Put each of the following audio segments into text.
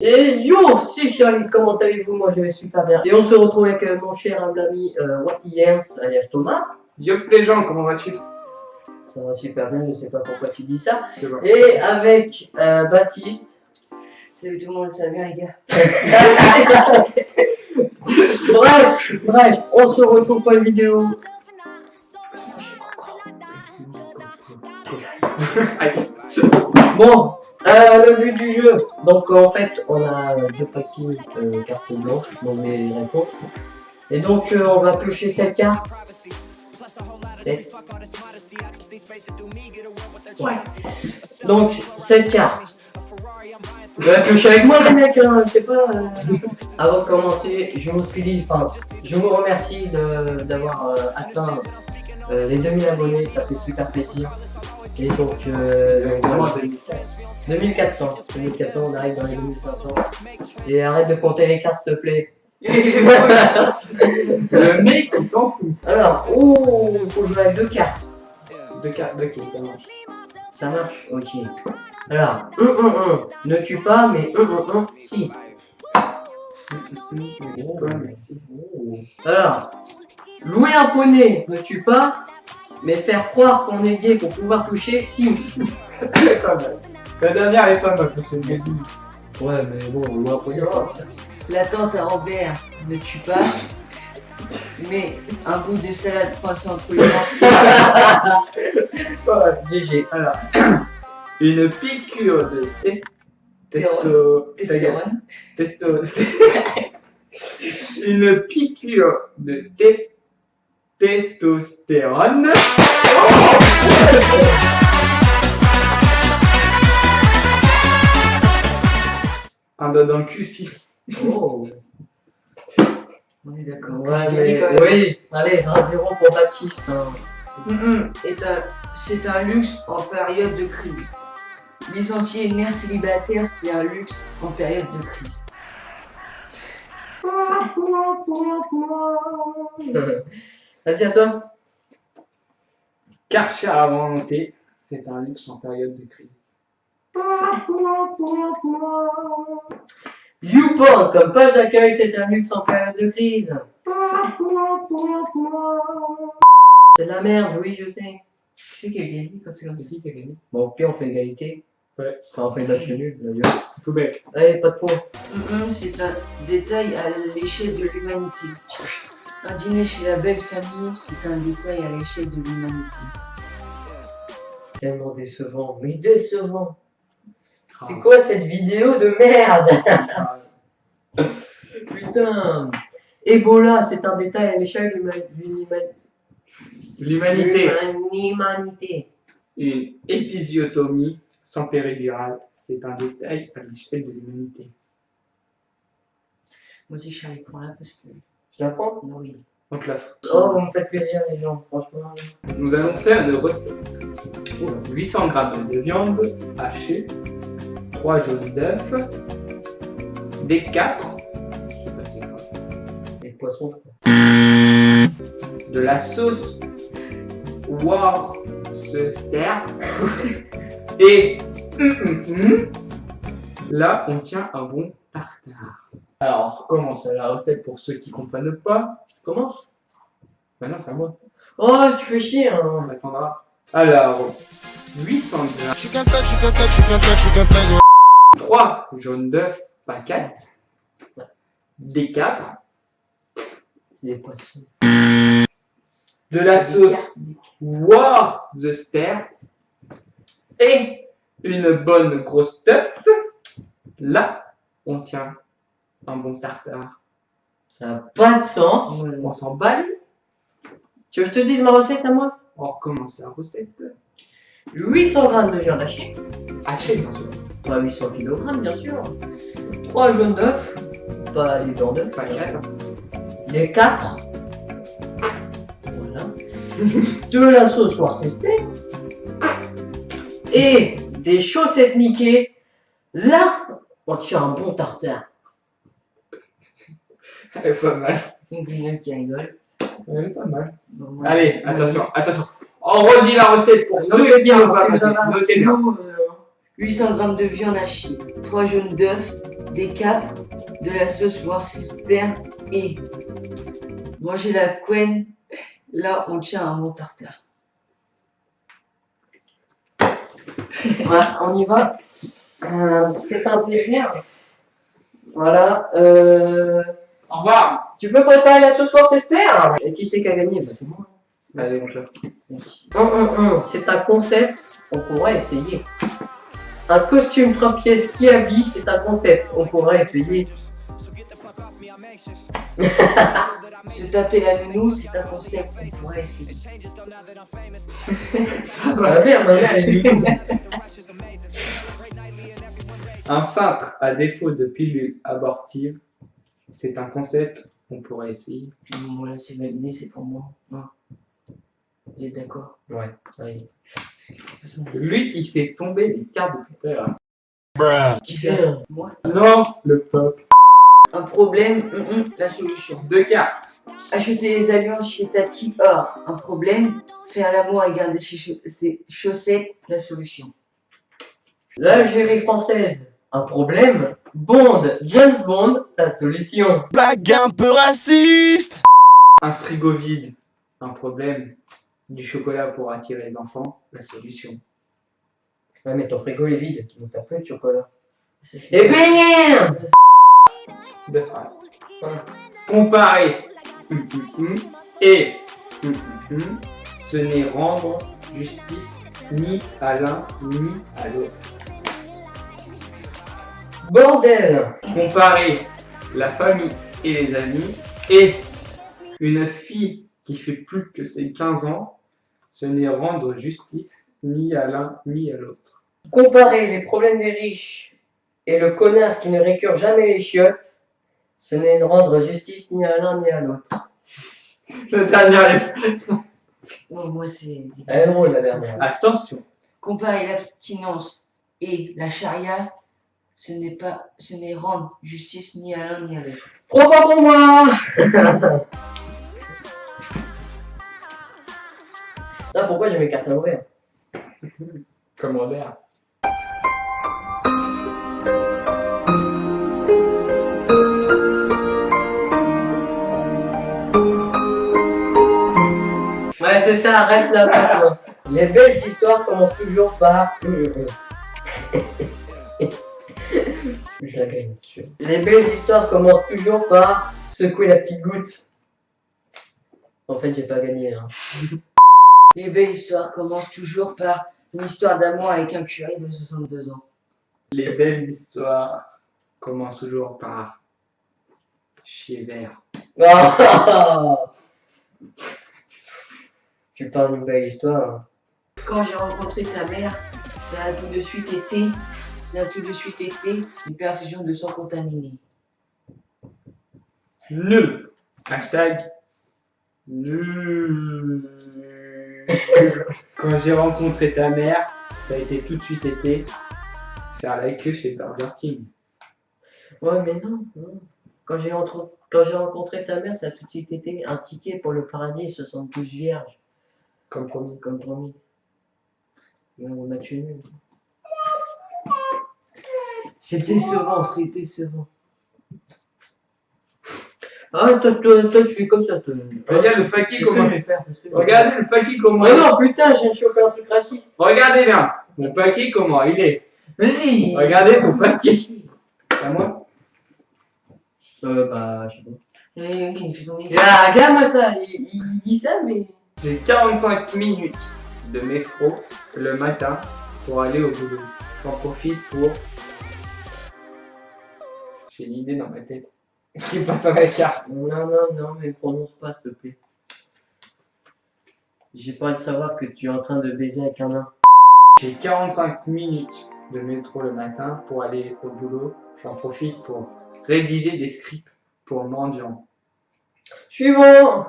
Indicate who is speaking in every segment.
Speaker 1: Et yo, c'est Charlie, comment allez-vous? Moi je vais super bien. Et on se retrouve avec mon cher ami Wattiyens, alias Thomas.
Speaker 2: Yop les gens, comment vas-tu?
Speaker 1: Ça va super bien, je sais pas pourquoi tu dis ça.
Speaker 2: Bon.
Speaker 1: Et avec Baptiste.
Speaker 3: Salut tout le monde, ça va bien les gars?
Speaker 1: bref, on se retrouve pour une vidéo. Bon, le but du jeu, donc en fait on a deux paquets cartes blanches, mauvais réponses. Et donc on va piocher cette carte. Ouais. Donc cette carte. Vous allez piocher avec moi les mecs, hein, je sais pas. Avant de commencer, je vous remercie d'avoir atteint les 2000 abonnés, ça fait super plaisir. Et donc 2400, on arrive dans les 2500. Et arrête de compter les cartes s'il te plaît.
Speaker 2: Le mec il s'en fout.
Speaker 1: Alors, faut jouer avec deux cartes.
Speaker 2: Deux cartes, ok, ça marche.
Speaker 1: Ça marche? Ok. Alors, ne tue pas, mais si. Alors, louer un poney, ne tue pas, mais faire croire qu'on est gay pour pouvoir toucher, si.
Speaker 2: C'est pas mal. La dernière est pas mal parce que c'est une
Speaker 1: Ouais, mais bon, louer un poney,
Speaker 3: La tante à Robert ne tue pas, mais un bout de salade passe entre les dents.
Speaker 1: GG.
Speaker 2: Alors, une piqûre de
Speaker 3: Testostérone.
Speaker 2: Une piqûre de testostérone. Un doigt dans le cul si.
Speaker 1: Oh.
Speaker 3: On est d'accord.
Speaker 1: Ouais, mais oui, allez, 1-0 pour Baptiste. Hein.
Speaker 3: C'est un luxe en période de crise. Licencier une mère célibataire, c'est un luxe en période de crise.
Speaker 1: Vas-y, à toi.
Speaker 2: Karcher à volonté, c'est un luxe en période de crise.
Speaker 1: YouPorn comme page d'accueil, c'est un luxe en période de crise. C'est de la merde, oui, je sais.
Speaker 3: Qui c'est qui a gagné quand c'est comme ça?
Speaker 2: Qui a gagné?
Speaker 1: Bon, puis on fait égalité.
Speaker 2: Ouais.
Speaker 1: Enfin, on fait match nul, d'ailleurs.
Speaker 2: Poubelle.
Speaker 1: Allez, pas de points.
Speaker 3: C'est un détail à l'échelle de l'humanité. Un dîner chez la belle famille, c'est un détail à l'échelle de l'humanité.
Speaker 1: C'est tellement décevant, mais décevant. C'est quoi cette vidéo de merde? Putain. Ebola, c'est un détail à l'échelle de l'humanité.
Speaker 2: Une épisiotomie sans péridurale, c'est un détail à l'échelle de l'humanité.
Speaker 3: Moi aussi, Charlie, prends-la parce que.
Speaker 1: Je la prends?
Speaker 3: Non, oui.
Speaker 2: On te l'offre.
Speaker 1: Oh, vous me faites plaisir les gens, franchement.
Speaker 2: Nous allons faire une recette. 800 g de viande hachée, 3 jaunes d'œufs, des capres, je sais pas c'est quoi,
Speaker 1: Les poissons, je crois.
Speaker 2: de la sauce Worcester et là on tient un bon tartare. Alors commence la recette pour ceux qui comprennent pas.
Speaker 1: Commence.
Speaker 2: Maintenant c'est à moi.
Speaker 1: Oh, tu fais chier, hein.
Speaker 2: On attendra. Alors 800 g. 3 jaunes d'œufs, pas 4. Des capres.
Speaker 1: C'est des poissons.
Speaker 2: De la sauce Worcester et une bonne grosse stuff. Là, on tient un bon tartare.
Speaker 1: Ça n'a pas de sens.
Speaker 2: On s'en balle.
Speaker 1: Tu veux que je te dise ma recette à moi?
Speaker 2: On recommence la recette.
Speaker 1: 800 g de viande hachée.
Speaker 2: Hachée, bien sûr.
Speaker 1: Pas 800 kg, bien sûr. 3 jaunes d'œufs. Pas des blancs d'œufs.
Speaker 2: Pas 4.
Speaker 1: Des 4. Voilà. De la sauce Worcester. Et des chaussettes Mickey. Là, on tient un bon tartare.
Speaker 2: Elle est pas mal.
Speaker 3: Donc, il y en a qui rigole.
Speaker 2: Elle est pas mal.
Speaker 3: Bon, moi,
Speaker 2: Allez, attention. On redit la recette pour ceux qui n'ont pas compris. Notez bien.
Speaker 3: 800 g de viande hachée, 3 jaunes d'œufs, des capres, de la sauce Worcester et manger la couenne. Là, on tient un bon tartare.
Speaker 1: Voilà, on y va. C'est un plaisir. Voilà.
Speaker 2: Au revoir.
Speaker 1: Tu peux préparer la sauce Worcester? Et qui c'est qui a gagné? Bah, c'est moi.
Speaker 2: Allez, mon chef.
Speaker 1: Merci. C'est un concept, on pourrait essayer. Un costume 3 pièces qui habille, c'est un concept, on pourrait essayer.
Speaker 3: Se taper la nounou, c'est un concept, on pourrait essayer.
Speaker 1: Ma mère, elle est nulle.
Speaker 2: Un cintre à défaut de pilule abortive, c'est un concept, on pourrait essayer.
Speaker 3: Bon, là, c'est validé, c'est pour moi. Non. Il est d'accord.
Speaker 1: Ouais, ça y est.
Speaker 2: Lui, il fait tomber les cartes de Peter.
Speaker 3: Qui c'est? Moi.
Speaker 2: Non, le peuple.
Speaker 3: Un problème, la solution.
Speaker 2: 2 cartes.
Speaker 3: Acheter des alliances chez Tati, or, un problème. Faire l'amour et garder ses chaussettes, la solution.
Speaker 1: L'Algérie française, un problème. Bond, James Bond, la solution.
Speaker 4: Blague un peu raciste.
Speaker 2: Un frigo vide, un problème. Du chocolat pour attirer les enfants, la solution.
Speaker 1: Ouais, mais ton frigo est vide, donc t'as plus de chocolat. Et bien
Speaker 2: De phrases. Comparer et ce n'est rendre justice ni à l'un ni à l'autre.
Speaker 1: Bordel.
Speaker 2: Comparer la famille et les amis et une fille qui fait plus que ses 15 ans, ce n'est rendre justice ni à l'un ni à l'autre.
Speaker 1: Comparer les problèmes des riches et le connard qui ne récure jamais les chiottes, ce n'est rendre justice ni à l'un ni à l'autre.
Speaker 2: La dernière.
Speaker 3: Oh, moi, c'est.
Speaker 1: Elle est drôle la dernière.
Speaker 2: Attention.
Speaker 3: Comparer l'abstinence et la charia, ce n'est rendre justice ni à l'un ni à l'autre.
Speaker 1: Trop pas pour moi. Là, pourquoi j'ai mes cartes à l'envers?
Speaker 2: Comme Robert.
Speaker 1: Ouais, c'est ça, reste là-bas, toi. Les belles histoires commencent toujours par. Je la gagne, sûr. Les belles histoires commencent toujours par secouer la petite goutte. En fait, j'ai pas gagné. Hein.
Speaker 3: Les belles histoires commencent toujours par une histoire d'amour avec un curé de 62 ans.
Speaker 2: Les belles histoires commencent toujours par chier vert.
Speaker 1: Ah. Tu parles d'une belle histoire. Hein.
Speaker 3: Quand j'ai rencontré ta mère, ça a tout de suite été une perfusion de sang contaminé.
Speaker 2: Nul. Hashtag nul. Quand j'ai rencontré ta mère, ça a été tout de suite été faire la queue chez Burger King.
Speaker 1: Ouais, mais non, non. Quand j'ai rencontré ta mère, ça a tout de suite été un ticket pour le paradis 72 vierges.
Speaker 2: Comme promis.
Speaker 1: Comme promis. On m'a tué nul.
Speaker 3: C'est décevant, c'est décevant.
Speaker 1: Ah, toi, tu fais comme ça.
Speaker 2: Regarde le paquet
Speaker 1: C'est ce que
Speaker 2: comment.
Speaker 1: je vais faire. c'est ce que je vais
Speaker 2: Regardez le paquet comment.
Speaker 1: faire. Oh non, putain, je viens de choper un truc raciste.
Speaker 2: Regardez bien. Mon paquet comment il est.
Speaker 3: Vas-y.
Speaker 2: Regardez son paquet. C'est à moi.
Speaker 1: Bah, je sais pas.
Speaker 3: Il fait tomber.
Speaker 1: Ah, regarde-moi ça, il dit ça, mais.
Speaker 2: J'ai 45 minutes de métro le matin pour aller au boulot. J'en profite pour. J'ai une idée dans ma tête qui passe à la carte.
Speaker 1: Non, mais prononce pas, s'il te plaît. J'ai pas envie de savoir que tu es en train de baiser avec un nain.
Speaker 2: J'ai 45 minutes de métro le matin pour aller au boulot. J'en profite pour rédiger des scripts pour mendiants.
Speaker 1: Suivant.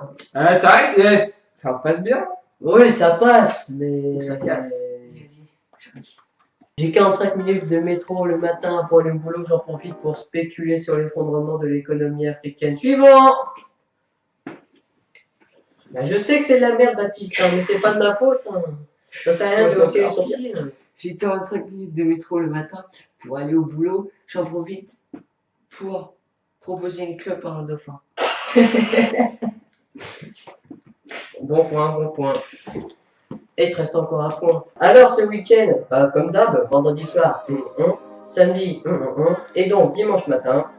Speaker 2: Ça passe bien.
Speaker 1: Oui, ça passe, mais.
Speaker 2: Ou ça casse.
Speaker 3: Vas-y.
Speaker 1: J'ai 45 minutes de métro le matin pour aller au boulot, j'en profite pour spéculer sur l'effondrement de l'économie africaine. Suivant. Bah, je sais que c'est de la merde, Baptiste, hein, mais c'est pas de ma faute. Hein. Ça sert à rien de hausser les sourcils. Hein.
Speaker 3: J'ai 45 minutes de métro le matin pour aller au boulot. J'en profite pour proposer une clope à un dauphin.
Speaker 1: Bon point, bon point. Et il te reste encore un point. Alors ce week-end, comme d'hab, vendredi soir, samedi, et donc dimanche matin,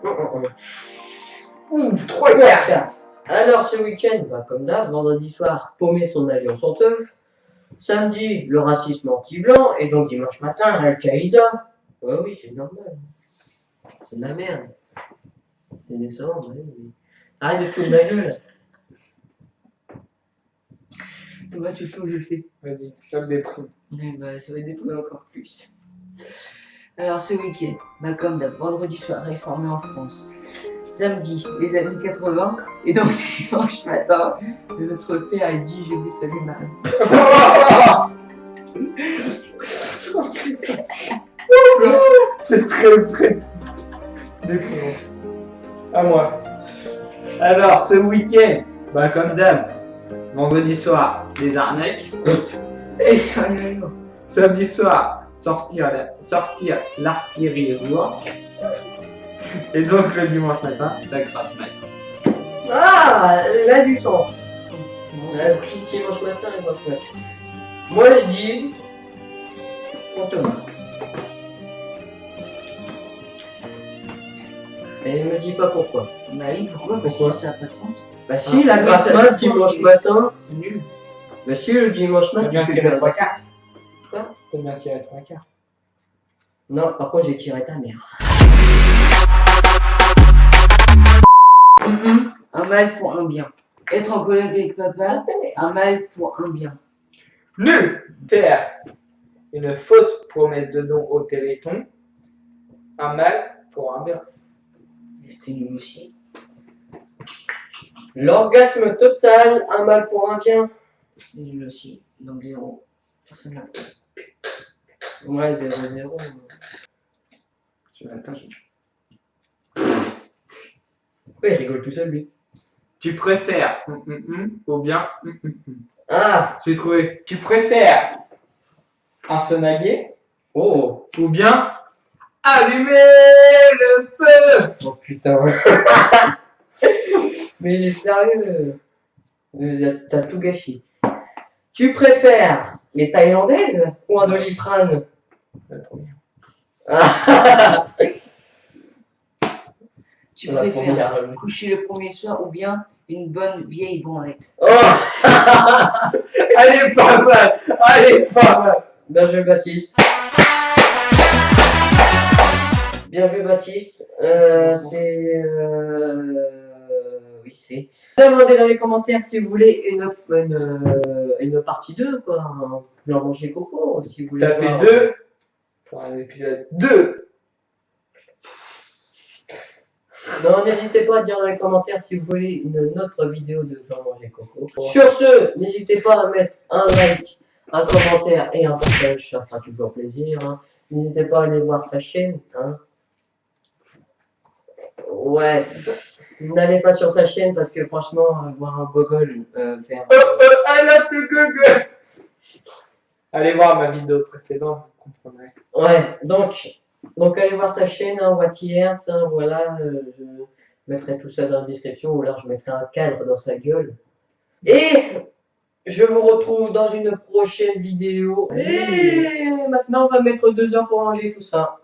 Speaker 2: Ouh, 3 cartes.
Speaker 1: Alors ce week-end, comme d'hab, vendredi soir, paumer son alliance en teuf. Samedi, le racisme anti-blanc, et donc dimanche matin, Al-Qaïda. Ouais, oui, c'est normal. C'est de la merde. C'est décevant, ouais, mais... Arrête de te foutre de ma gueule.
Speaker 3: Toi, tu le fais ou je le fais?
Speaker 2: Vas-y, je le déprime.
Speaker 3: Bah, ça va déprimer encore plus. Alors ce week-end, comme d'hab, vendredi soir, réformé en France. Samedi, les années 80. Et donc dimanche matin, notre père a dit je vous salue Marie.
Speaker 2: C'est très déprimant. À moi. Alors, ce week-end, comme d'hab, vendredi soir, des arnaques. Samedi soir, sortir l'artillerie lourde. Et donc le dimanche matin, la grasse mat.
Speaker 1: Ah, elle a du sens.
Speaker 3: Bon,
Speaker 1: Dimanche matin, et grosse mat. Moi je dis... On te montre. Et ne me dis pas pourquoi.
Speaker 3: Bah oui, pourquoi? Parce
Speaker 1: Pourquoi
Speaker 3: que ça n'a pas de sens.
Speaker 1: Bah si,
Speaker 3: Ah,
Speaker 1: la
Speaker 3: oui,
Speaker 1: grasse
Speaker 3: ça-
Speaker 1: mat, dimanche matin.
Speaker 3: C'est nul.
Speaker 1: Bah si, le dimanche
Speaker 2: T'as
Speaker 1: matin,
Speaker 2: bien
Speaker 1: tu fais
Speaker 2: tiré
Speaker 1: la
Speaker 2: 3 quarts.
Speaker 1: Quoi?
Speaker 2: T'as bien tiré 3 quarts.
Speaker 1: Non, par contre, j'ai tiré ta mère.
Speaker 3: Un mal pour un bien. Être en collègue avec papa, un mal pour un bien.
Speaker 2: Nul. Faire une fausse promesse de don au Téléthon. Un mal pour un bien.
Speaker 3: C'était nul aussi.
Speaker 1: L'orgasme total, un mal pour un bien.
Speaker 3: C'était nul aussi. Donc 0. Personne n'a.
Speaker 1: Ouais, 0-0.
Speaker 2: Attends,
Speaker 1: Pourquoi il rigole tout seul, lui?
Speaker 2: Tu préfères ou bien
Speaker 1: Ah!
Speaker 2: j'ai trouvé. Tu préfères un sonaguet
Speaker 1: Oh!
Speaker 2: ou bien allumer le feu.
Speaker 1: Oh putain! Mais il est sérieux! T'as tout gâché. Tu préfères les Thaïlandaises ou un Doliprane?
Speaker 2: La première.
Speaker 1: Ah!
Speaker 3: Tu
Speaker 1: La
Speaker 3: préfères
Speaker 1: première.
Speaker 3: coucher le premier soir ou bien une bonne vieille branlette.
Speaker 1: Oh!
Speaker 2: Allez, pas mal. Allez, pas mal.
Speaker 1: Bien joué, Baptiste. Bien joué, Baptiste. Oui, c'est. Demandez dans les commentaires si vous voulez une partie 2, quoi. Leur manger coco, si vous voulez.
Speaker 2: Tapez
Speaker 1: voir.
Speaker 2: 2 pour un épisode 2.
Speaker 1: Non, n'hésitez pas à dire dans les commentaires si vous voulez une autre vidéo de Leur manger coco. Sur ce, n'hésitez pas à mettre un like, un commentaire et un partage, ça fera toujours plaisir. Hein. N'hésitez pas à aller voir sa chaîne. Hein. Ouais, n'allez pas sur sa chaîne parce que franchement, voir un gogol faire.
Speaker 2: I love the Google. Allez voir ma vidéo précédente, vous comprendrez.
Speaker 1: Ouais, donc allez voir sa chaîne, hein, Watiertz, hein, voilà, je mettrai tout ça dans la description ou alors je mettrai un cadre dans sa gueule. Et je vous retrouve dans une prochaine vidéo. Et maintenant, on va mettre 2 heures pour ranger tout ça.